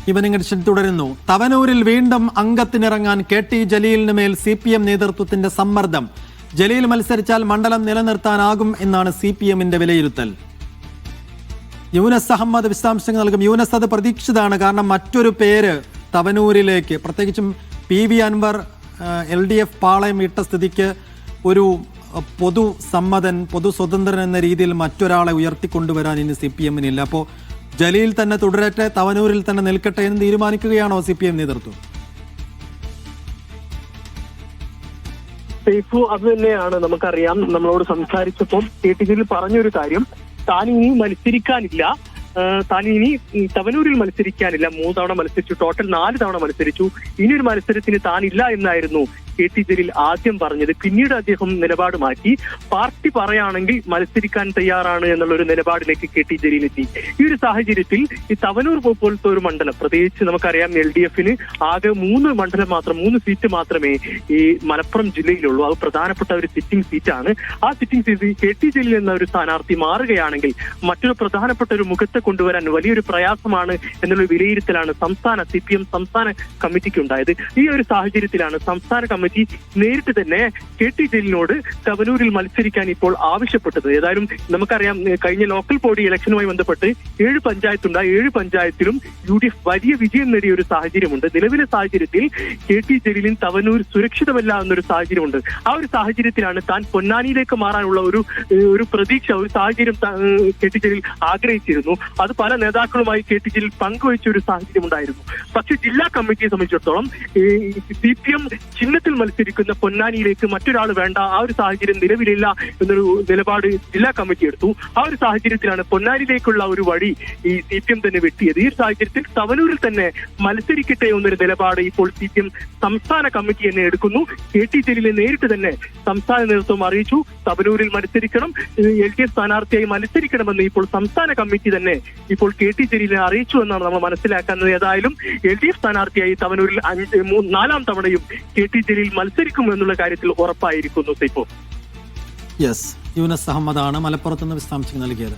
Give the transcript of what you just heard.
Evening edition തുടരുന്നു. തവനൂരിൽ വീണ്ടും അംഗത്തിനിറങ്ങാൻ KT ജലീലിന് മേൽ CPM നേതൃത്വത്തിന്റെ സമ്മർദ്ദം. ജലീൽ മത്സരിച്ചാൽ മണ്ഡലം നിലനിർത്താനാകും എന്നാണ് CPMന്റെ വിലയിരുത്തൽ. യൂനസ് അഹമ്മദ് വിശദാംശങ്ങൾ നൽകും. യൂനസ്, അത് പ്രതീക്ഷിതമാണ്. കാരണം മറ്റൊരു പേര് തവനൂരിലേക്ക്, പ്രത്യേകിച്ചും PV അൻവർ LDF പാളയം ഇട്ട സ്ഥിതിക്ക് ഒരു പൊതു സമ്മതൻ, പൊതു സ്വതന്ത്രൻ എന്ന രീതിയിൽ മറ്റൊരാളെ ഉയർത്തിക്കൊണ്ടുവരാൻ ഇനി CPMനില്ല. അപ്പോൾ ജലീൽ തന്നെ തുടരട്ടെ, തവനൂരിൽ തന്നെ നിൽക്കട്ടെ എന്ന് തീരുമാനിക്കുകയാണോ CPM നേതൃത്വം? സേഫു, അത് തന്നെയാണ്. നമുക്കറിയാം, നമ്മളോട് സംസാരിച്ചപ്പോൾ KT ജലീൽ പറഞ്ഞൊരു കാര്യം, താൻ ഇനി മത്സരിക്കാനില്ല, താൻ ഇനി തവനൂരിൽ മത്സരിക്കാനില്ല. 3 തവണ മത്സരിച്ചു, ടോട്ടൽ 4 തവണ മത്സരിച്ചു. ഇനിയൊരു മത്സരത്തിന് താനില്ല എന്നായിരുന്നു KT ജലീൽ ആദ്യം പറഞ്ഞത്. പിന്നീട് അദ്ദേഹം നിലപാട് മാറ്റി, പാർട്ടി പറയുകയാണെങ്കിൽ മത്സരിക്കാൻ തയ്യാറാണ് എന്നുള്ള ഒരു നിലപാടിലേക്ക് KT ജലീൽ എത്തി. ഈ ഒരു സാഹചര്യത്തിൽ ഈ തവനൂർ പോലത്തെ ഒരു മണ്ഡലം, പ്രത്യേകിച്ച് നമുക്കറിയാം LDFന് ആകെ 3 സീറ്റ് മാത്രമേ ഈ മലപ്പുറം ജില്ലയിലുള്ളൂ. അത് പ്രധാനപ്പെട്ട ഒരു സിറ്റിംഗ് സീറ്റാണ്. ആ സിറ്റിംഗ് സീറ്റ് KT ജലീൽ എന്ന ഒരു സ്ഥാനാർത്ഥി മാറുകയാണെങ്കിൽ മറ്റൊരു പ്രധാനപ്പെട്ട ഒരു മുഖത്തെ കൊണ്ടുവരാൻ വലിയൊരു പ്രയാസമാണ് എന്നുള്ള വിലയിരുത്തലാണ് CPM സംസ്ഥാന കമ്മിറ്റിക്ക് ഉണ്ടായത്. ഈ ഒരു സാഹചര്യത്തിലാണ് സംസ്ഥാന കമ്മിറ്റി നേരിട്ട് തന്നെ KT ജലീലിനോട് തവനൂരിൽ മത്സരിക്കാൻ ഇപ്പോൾ ആവശ്യപ്പെട്ടത്. ഏതായാലും നമുക്കറിയാം, കഴിഞ്ഞ ലോക്കൽ ബോഡി ഇലക്ഷനുമായി ബന്ധപ്പെട്ട് 7 പഞ്ചായത്തുണ്ട്. 7 പഞ്ചായത്തിലും UDF വലിയ വിജയം നേടിയ ഒരു സാഹചര്യമുണ്ട്. നിലവിലെ സാഹചര്യത്തിൽ KT ജലീലിന് തവനൂർ സുരക്ഷിതമല്ല എന്നൊരു സാഹചര്യമുണ്ട്. ആ ഒരു സാഹചര്യത്തിലാണ് താൻ പൊന്നാനിയിലേക്ക് മാറാനുള്ള ഒരു പ്രതീക്ഷ, ഒരു സാഹചര്യം KT ജലീൽ ആഗ്രഹിച്ചിരുന്നു. അത് പല നേതാക്കളുമായി KT ജലീൽ പങ്കുവച്ച ഒരു സാഹചര്യം ഉണ്ടായിരുന്നു. പക്ഷെ ജില്ലാ കമ്മിറ്റിയെ സംബന്ധിച്ചിടത്തോളം CPM ചിഹ്നത്തിൽ മത്സരിക്കുന്ന പൊന്നാനിയിലേക്ക് മറ്റൊരാൾ വേണ്ട, ആ ഒരു സാഹചര്യം നിലവിലില്ല എന്നൊരു നിലപാട് ജില്ലാ കമ്മിറ്റി എടുത്തു. ആ ഒരു സാഹചര്യത്തിലാണ് പൊന്നാനിയിലേക്കുള്ള ഒരു വഴി ഈ CPM തന്നെ വെട്ടിയത്. ഈ ഒരു സാഹചര്യത്തിൽ തവനൂരിൽ തന്നെ മത്സരിക്കട്ടെ എന്നൊരു നിലപാട് ഇപ്പോൾ CPM സംസ്ഥാന കമ്മിറ്റി തന്നെ എടുക്കുന്നു. KT ജലീലിനെ നേരിട്ട് തന്നെ സംസ്ഥാന നേതൃത്വം അറിയിച്ചു. തവനൂരിൽ മത്സരിക്കണം, LDF സ്ഥാനാർത്ഥിയായി മത്സരിക്കണമെന്ന് ഇപ്പോൾ സംസ്ഥാന കമ്മിറ്റി തന്നെ ഇപ്പോൾ KT ജലീലിനെ അറിയിച്ചു എന്നാണ് നമ്മൾ മനസ്സിലാക്കുന്നത്. ഏതായാലും LDF സ്ഥാനാർത്ഥിയായി തവനൂരിൽ 4ാം തവണയും KT ജലീൽ മത്സരിക്കും എന്നുള്ള കാര്യത്തിൽ ഉറപ്പായിരിക്കുന്നു. യെസ്, യൂനസ് അഹമ്മദാണ് മലപ്പുറത്തുനിന്ന് വിശദാംശങ്ങൾ നൽകിയത്.